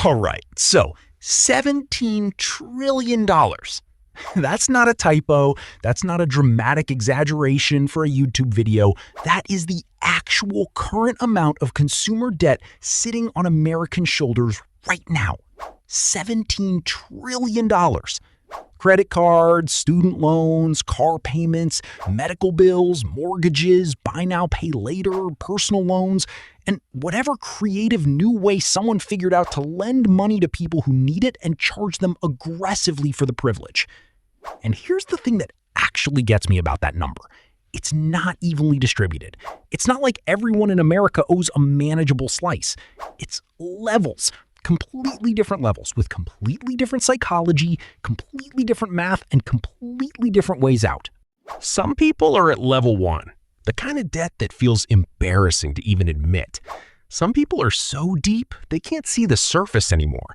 All right, so $17 trillion. That's not a typo. That's not a dramatic exaggeration for a YouTube video. That is the actual current amount of consumer debt sitting on American shoulders right now. $17 trillion. Credit cards, student loans, car payments, medical bills, mortgages, buy now, pay later, personal loans, and whatever creative new way someone figured out to lend money to people who need it and charge them aggressively for the privilege. And here's the thing that actually gets me about that number. It's not evenly distributed. It's not like everyone in America owes a manageable slice. It's levels. Completely different levels with completely different psychology, completely different math, and completely different ways out. Some people are at level 1, the kind of debt that feels embarrassing to even admit. Some people are so deep they can't see the surface anymore.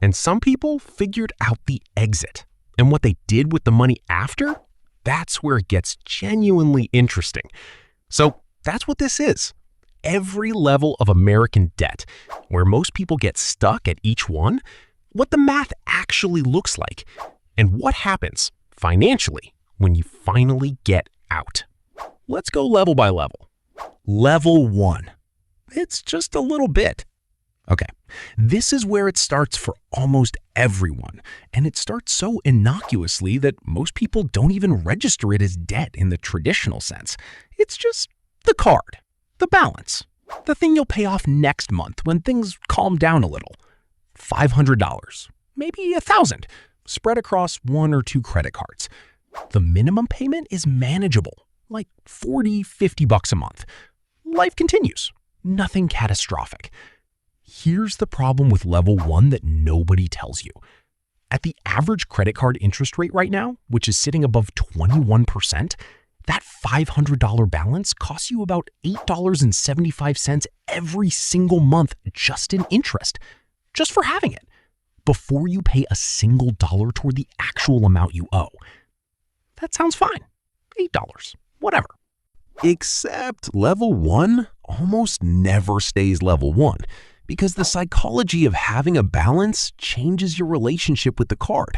And some people figured out the exit. And what they did with the money after, that's where it gets genuinely interesting. So that's what this is. Every level of American debt, where most people get stuck at each one, what the math actually looks like, and what happens financially when you finally get out. Let's go level by level. Level 1. It's just a little bit. Okay, this is where it starts for almost everyone, and it starts so innocuously that most people don't even register it as debt in the traditional sense. It's just the card. The balance, the thing you'll pay off next month when things calm down a little. $500, maybe $1,000, spread across 1 or 2 credit cards. The minimum payment is manageable, like $40-50 a month. Life continues, nothing catastrophic. Here's the problem with level 1 that nobody tells you. At the average credit card interest rate right now, which is sitting above 21%, that $500 balance costs you about $8.75 every single month just in interest, just for having it, before you pay a single dollar toward the actual amount you owe. That sounds fine. $8, whatever. Except level 1 almost never stays level 1, because the psychology of having a balance changes your relationship with the card.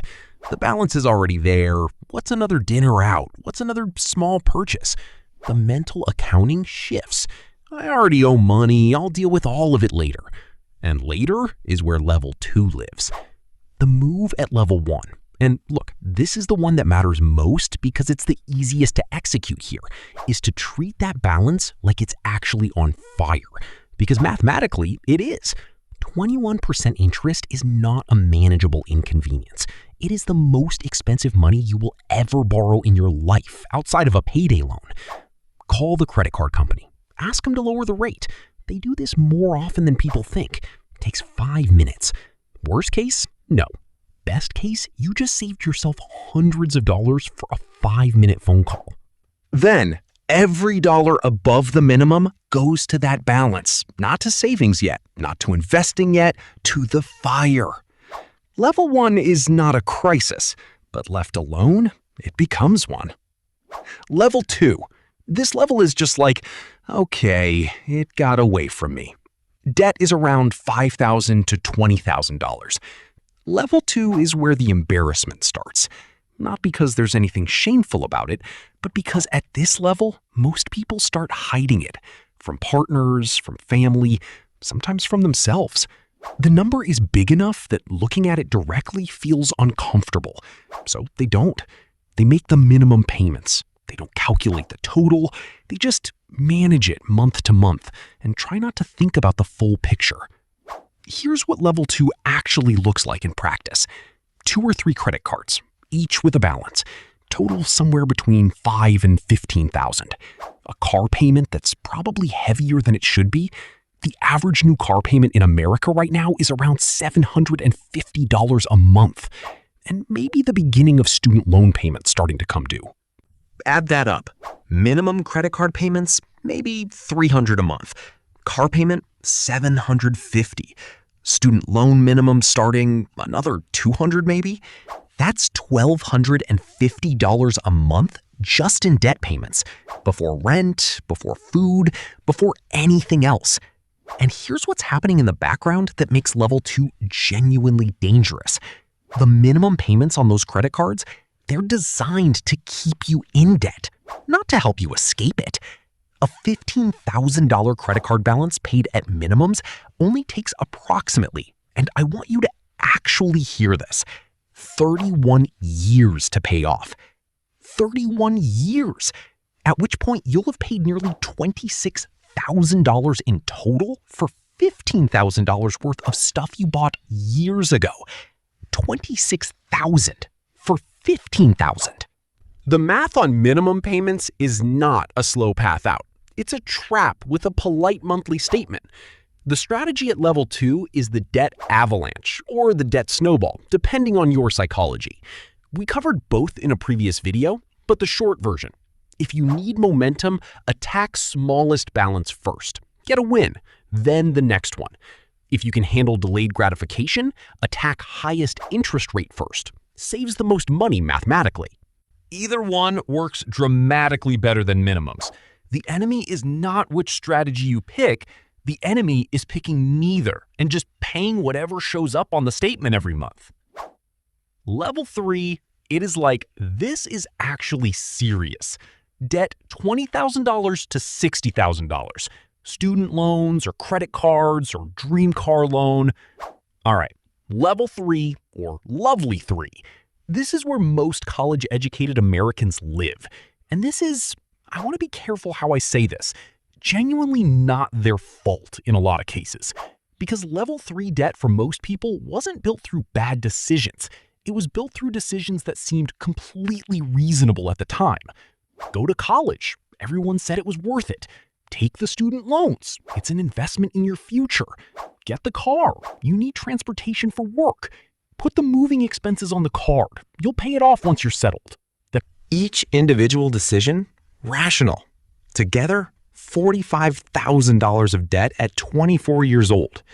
The balance is already there. What's another dinner out? What's another small purchase? The mental accounting shifts. I already owe money. I'll deal with all of it later. And later is where level 2 lives. The move at level 1. And look, this is the one that matters most because it's the easiest to execute here, is to treat that balance like it's actually on fire. Because mathematically, it is. 21% interest is not a manageable inconvenience. It is the most expensive money you will ever borrow in your life outside of a payday loan. Call the credit card company. Ask them to lower the rate. They do this more often than people think. It takes 5 minutes. Worst case? No. Best case, you just saved yourself hundreds of dollars for a 5-minute phone call. Then, every dollar above the minimum goes to that balance, not to savings yet, not to investing yet, to the fire. Level 1 is not a crisis, but left alone, it becomes one. Level 2. This level is just like, okay, it got away from me. Debt is around $5,000 to $20,000. Level 2 is where the embarrassment starts. Not because there's anything shameful about it, but because at this level, most people start hiding it. From partners, from family, sometimes from themselves. The number is big enough that looking at it directly feels uncomfortable. So they don't. They make the minimum payments. They don't calculate the total. They just manage it month to month and try not to think about the full picture. Here's what level 2 actually looks like in practice. 2 or 3 credit cards, each with a balance. Total somewhere between $5,000 and $15,000. A car payment that's probably heavier than it should be. The average new car payment in America right now is around $750 a month. And maybe the beginning of student loan payments starting to come due. Add that up. Minimum credit card payments, maybe $300 a month. Car payment, $750. Student loan minimum starting another $200 maybe. That's $1,250 a month just in debt payments, before rent, before food, before anything else. And here's what's happening in the background that makes level 2 genuinely dangerous. The minimum payments on those credit cards, they're designed to keep you in debt, not to help you escape it. A $15,000 credit card balance paid at minimums only takes approximately, and I want you to actually hear this, 31 years to pay off. 31 years, at which point you'll have paid nearly $26,000 in total for $15,000 worth of stuff you bought years ago. $26,000 for $15,000. The math on minimum payments is not a slow path out. It's a trap with a polite monthly statement. The strategy at level 2 is the debt avalanche or the debt snowball, depending on your psychology. We covered both in a previous video, but the short version. If you need momentum, attack smallest balance first. Get a win, then the next one. If you can handle delayed gratification, attack highest interest rate first. Saves the most money mathematically. Either one works dramatically better than minimums. The enemy is not which strategy you pick. The enemy is picking neither and just paying whatever shows up on the statement every month. Level 3, it is like, this is actually serious. Debt $20,000 to $60,000. Student loans or credit cards or dream car loan. All right, level 3 or lovely 3. This is where most college-educated Americans live. And this is, I want to be careful how I say this, genuinely not their fault in a lot of cases. Because level 3 debt for most people wasn't built through bad decisions. It was built through decisions that seemed completely reasonable at the time. Go to college. Everyone said it was worth it. Take the student loans. It's an investment in your future. Get the car. You need transportation for work. Put the moving expenses on the card. You'll pay it off once you're settled. Each individual decision, rational. Together, $45,000 of debt at 24 years old.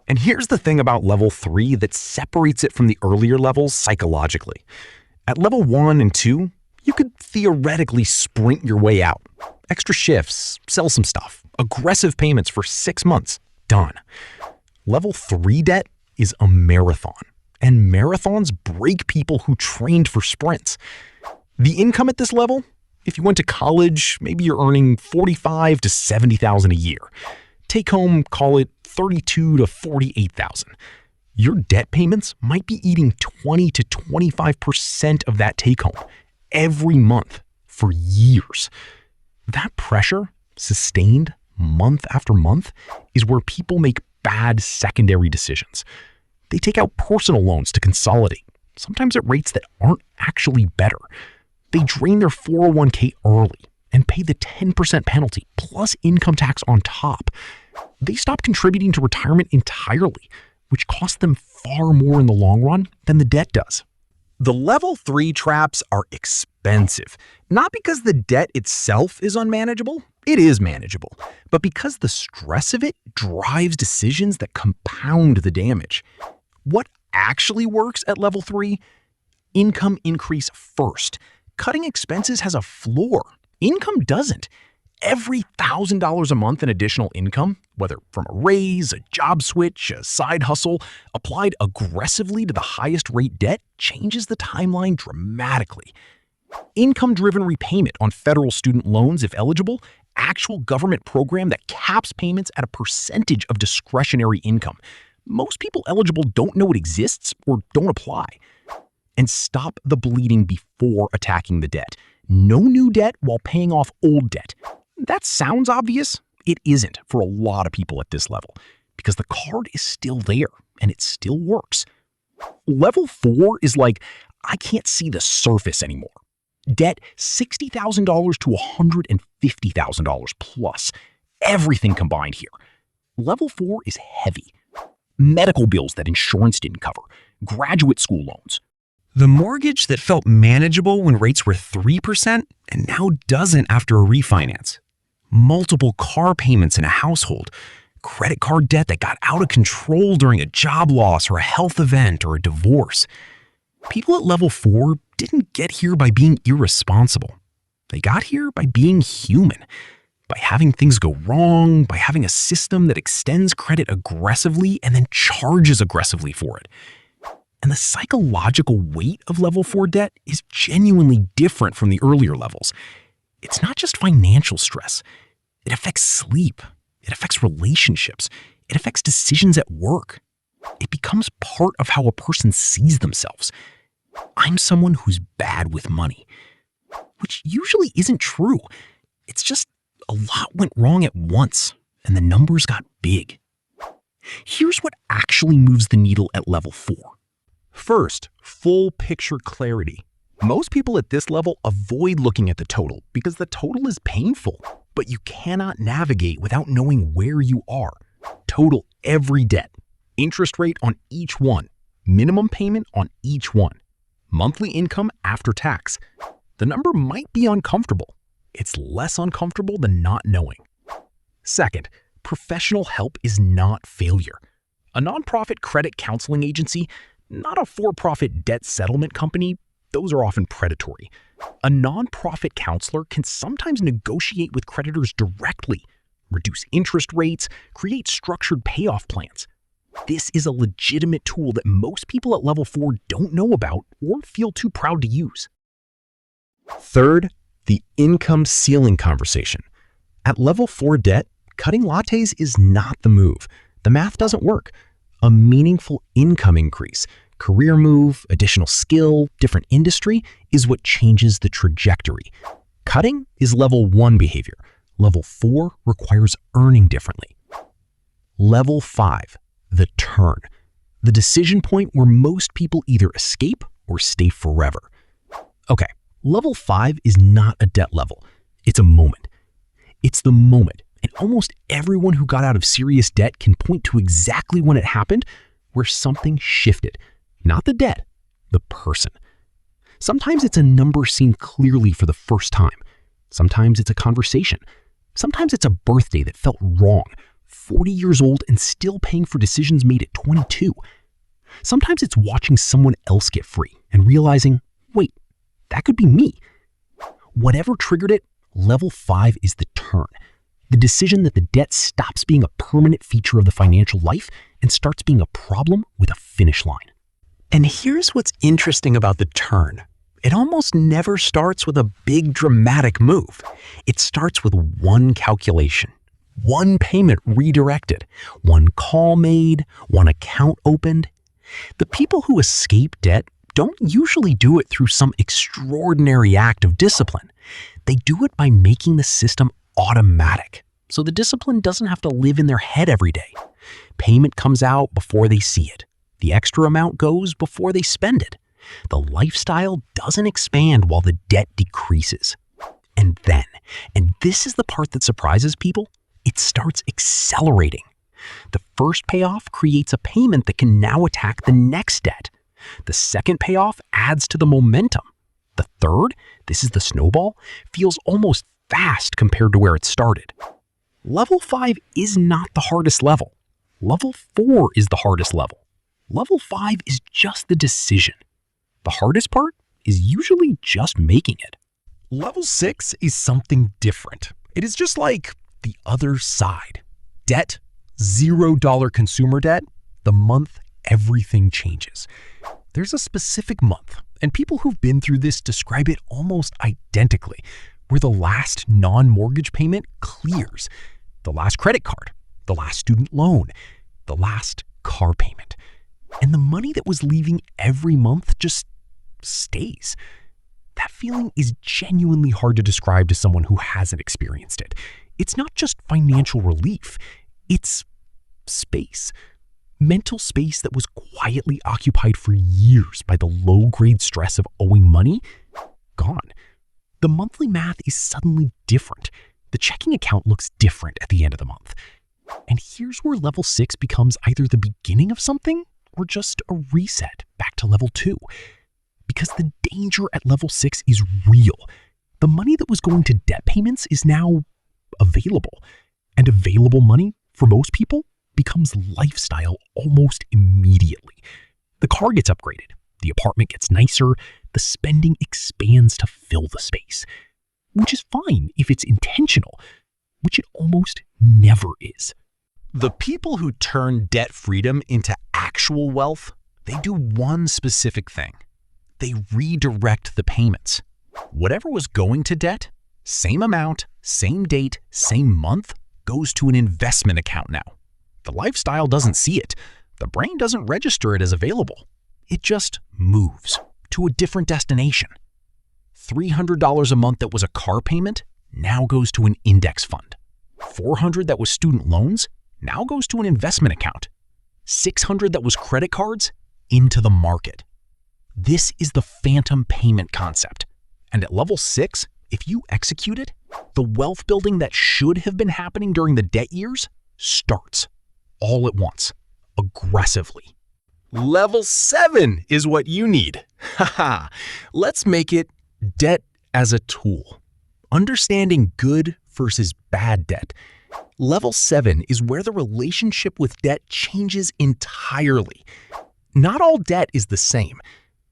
And here's the thing about level 3 that separates it from the earlier levels psychologically. At level 1 and 2, you could theoretically sprint your way out. Extra shifts, sell some stuff, aggressive payments for 6 months, done. Level 3 debt is a marathon, and marathons break people who trained for sprints. The income at this level, if you went to college, maybe you're earning $45,000 to $70,000 a year. Take home, call it $32,000 to $48,000. Your debt payments might be eating 20 to 25% of that take home every month for years. That pressure, sustained month after month, is where people make bad secondary decisions. They take out personal loans to consolidate, sometimes at rates that aren't actually better. They drain their 401k early and pay the 10% penalty plus income tax on top. They stop contributing to retirement entirely, which costs them far more in the long run than the debt does. The level 3 traps are expensive, not because the debt itself is unmanageable. It is manageable, but because the stress of it drives decisions that compound the damage. What actually works at level 3? Income increase first. Cutting expenses has a floor. Income doesn't. Every $1,000 a month in additional income, whether from a raise, a job switch, a side hustle, applied aggressively to the highest rate debt, changes the timeline dramatically. Income-driven repayment on federal student loans, if eligible, actual government program that caps payments at a percentage of discretionary income. Most people eligible don't know it exists or don't apply. And stop the bleeding before attacking the debt. No new debt while paying off old debt. That sounds obvious. It isn't for a lot of people at this level because the card is still there and it still works. Level 4 is like, I can't see the surface anymore. Debt $60,000 to $150,000 plus. Everything combined here. Level 4 is heavy. Medical bills that insurance didn't cover. Graduate school loans. The mortgage that felt manageable when rates were 3% and now doesn't after a refinance. Multiple car payments in a household. Credit card debt that got out of control during a job loss or a health event or a divorce. People at level 4 didn't get here by being irresponsible. They got here by being human. by having things go wrong, by having a system that extends credit aggressively and then charges aggressively for it. And the psychological weight of level 4 debt is genuinely different from the earlier levels. It's not just financial stress. It affects sleep. It affects relationships. It affects decisions at work. It becomes part of how a person sees themselves. I'm someone who's bad with money, which usually isn't true. It's just a lot went wrong at once, and the numbers got big. Here's what actually moves the needle at level 4. First, full picture clarity. Most people at this level avoid looking at the total because the total is painful, but you cannot navigate without knowing where you are. Total every debt, interest rate on each one, minimum payment on each one, monthly income after tax. The number might be uncomfortable. It's less uncomfortable than not knowing. Second, professional help is not failure. A nonprofit credit counseling agency, not a for-profit debt settlement company, those are often predatory. A nonprofit counselor can sometimes negotiate with creditors directly, reduce interest rates, create structured payoff plans. This is a legitimate tool that most people at level 4 don't know about or feel too proud to use. Third, the income ceiling conversation. At level 4 debt, cutting lattes is not the move. The math doesn't work. A meaningful income increase, career move, additional skill, different industry is what changes the trajectory. Cutting is level 1 behavior. Level 4 requires earning differently. Level 5, the turn. The decision point where most people either escape or stay forever. Okay, level 5 is not a debt level. It's a moment. It's the moment, and almost everyone who got out of serious debt can point to exactly when it happened where something shifted. Not the debt, the person. Sometimes it's a number seen clearly for the first time. Sometimes it's a conversation. Sometimes it's a birthday that felt wrong, 40 years old and still paying for decisions made at 22. Sometimes it's watching someone else get free and realizing, wait, that could be me. Whatever triggered it, level 5 is the turn. The decision that the debt stops being a permanent feature of the financial life and starts being a problem with a finish line. And here's what's interesting about the turn. It almost never starts with a big dramatic move. It starts with one calculation, one payment redirected, one call made, one account opened. The people who escape debt don't usually do it through some extraordinary act of discipline. They do it by making the system automatic, so the discipline doesn't have to live in their head every day. Payment comes out before they see it. The extra amount goes before they spend it. The lifestyle doesn't expand while the debt decreases. And then, and this is the part that surprises people, it starts accelerating. The first payoff creates a payment that can now attack the next debt. The second payoff adds to the momentum. The third, this is the snowball, feels almost fast compared to where it started. Level 5 is not the hardest level. Level 4 is the hardest level. Level 5 is just the decision. The hardest part is usually just making it. Level 6 is something different. It is just like the other side. Debt, $0 consumer debt, the month everything changes. There's a specific month, and people who've been through this describe it almost identically, where the last non-mortgage payment clears, the last credit card, the last student loan, the last car payment. And the money that was leaving every month just stays. That feeling is genuinely hard to describe to someone who hasn't experienced it. It's not just financial relief, it's space. Mental space that was quietly occupied for years by the low-grade stress of owing money, gone. The monthly math is suddenly different. The checking account looks different at the end of the month. And here's where level 6 becomes either the beginning of something or just a reset back to level 2. Because the danger at level 6 is real. The money that was going to debt payments is now available. And available money, for most people, becomes lifestyle almost immediately. The car gets upgraded, the apartment gets nicer, the spending expands to fill the space. Which is fine if it's intentional. which it almost never is. The people who turn debt freedom into actual wealth, they do one specific thing. They redirect the payments. Whatever was going to debt, same amount, same date, same month, goes to an investment account now. The lifestyle doesn't see it. The brain doesn't register it as available. It just moves to a different destination. $300 a month that was a car payment now goes to an index fund. $400 that was student loans now goes to an investment account. $600 that was credit cards into the market. This is the phantom payment concept. And at level 6, if you execute it, the wealth building that should have been happening during the debt years starts all at once, aggressively. Level 7 is what you need. Haha. Let's make it debt as a tool. Understanding good versus bad debt. Level 7 is where the relationship with debt changes entirely. Not all debt is the same.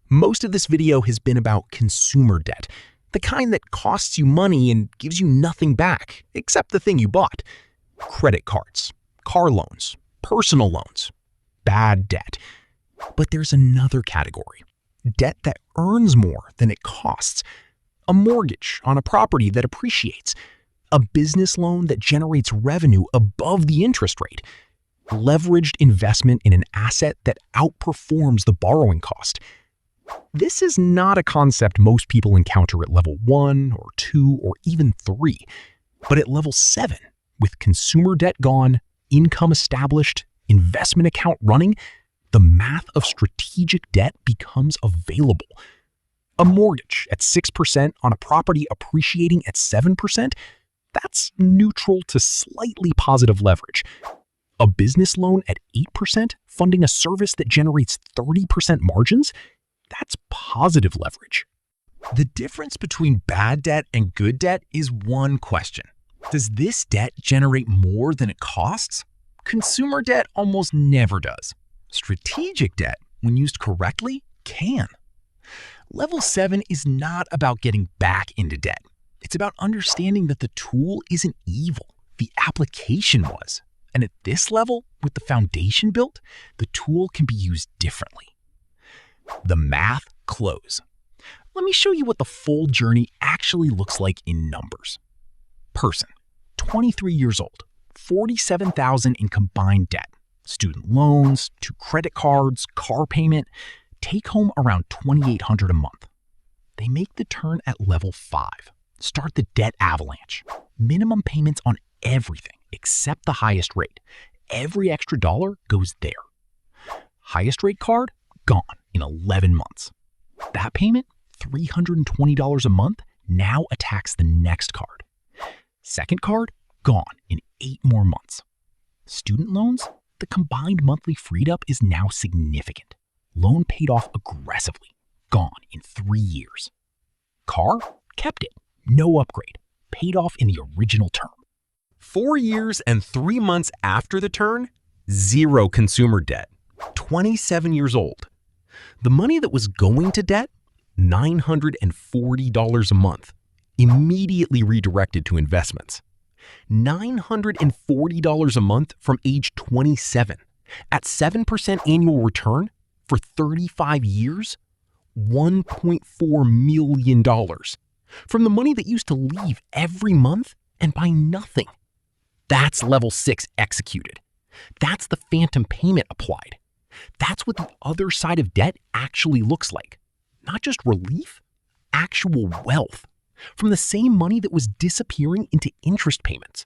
Most of this video has been about consumer debt, the kind that costs you money and gives you nothing back, except the thing you bought. Credit cards, car loans, personal loans, bad debt. But there's another category, debt that earns more than it costs. A mortgage on a property that appreciates. A business loan that generates revenue above the interest rate. Leveraged investment in an asset that outperforms the borrowing cost. This is not a concept most people encounter at level 1 or 2 or even 3. But at level 7, with consumer debt gone, income established, investment account running, the math of strategic debt becomes available. A mortgage at 6% on a property appreciating at 7%, that's neutral to slightly positive leverage. A business loan at 8% funding a service that generates 30% margins, that's positive leverage. The difference between bad debt and good debt is one question. Does this debt generate more than it costs? Consumer debt almost never does. Strategic debt, when used correctly, can. Level 7 is not about getting back into debt. It's about understanding that the tool isn't evil. The application was. And at this level, with the foundation built, the tool can be used differently. The math close. Let me show you what the full journey actually looks like in numbers. Person, 23 years old, $47,000 in combined debt. Student loans, 2 credit cards, car payment, take home around $2,800 a month. They make the turn at level 5. Start the debt avalanche. Minimum payments on everything except the highest rate. Every extra dollar goes there. Highest rate card, gone in 11 months. That payment, $320 a month, now attacks the next card. Second card, gone in 8 more months. Student loans, the combined monthly freed up is now significant. Loan paid off aggressively, gone in 3 years. Car, kept it, no upgrade, paid off in the original term. 4 years and 3 months after the turn, 0 consumer debt. 27 years old. The money that was going to debt, $940 a month, immediately redirected to investments. $940 a month from age 27. At 7% annual return for 35 years, $1.4 million. From the money that used to leave every month and buy nothing. That's level 6 executed. That's the phantom payment applied. That's what the other side of debt actually looks like. Not just relief, actual wealth. From the same money that was disappearing into interest payments.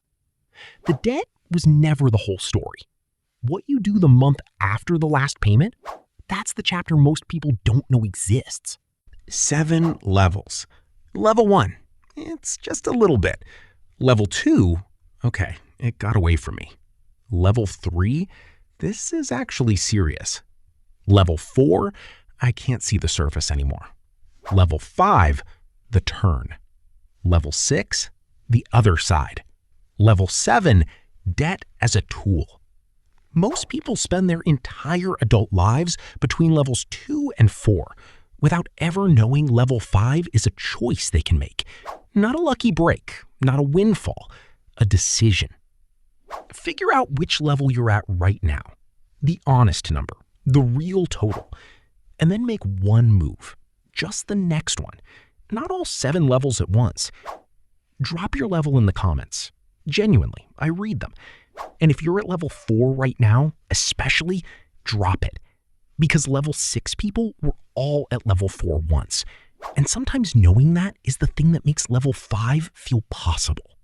The debt was never the whole story. What you do the month after the last payment, that's the chapter most people don't know exists. 7 levels. Level 1, it's just a little bit. Level 2, okay, it got away from me. Level 3, this is actually serious. Level 4, I can't see the surface anymore. Level 5, the turn. Level 6, the other side. Level 7, debt as a tool. Most people spend their entire adult lives between levels 2 and 4 without ever knowing level 5 is a choice they can make. Not a lucky break, not a windfall, a decision. Figure out which level you're at right now, the honest number, the real total, and then make one move, just the next one, not all 7 levels at once. Drop your level in the comments. Genuinely, I read them. And if you're at level 4 right now, especially, drop it. Because level 6 people were all at level 4 once. And sometimes knowing that is the thing that makes level 5 feel possible.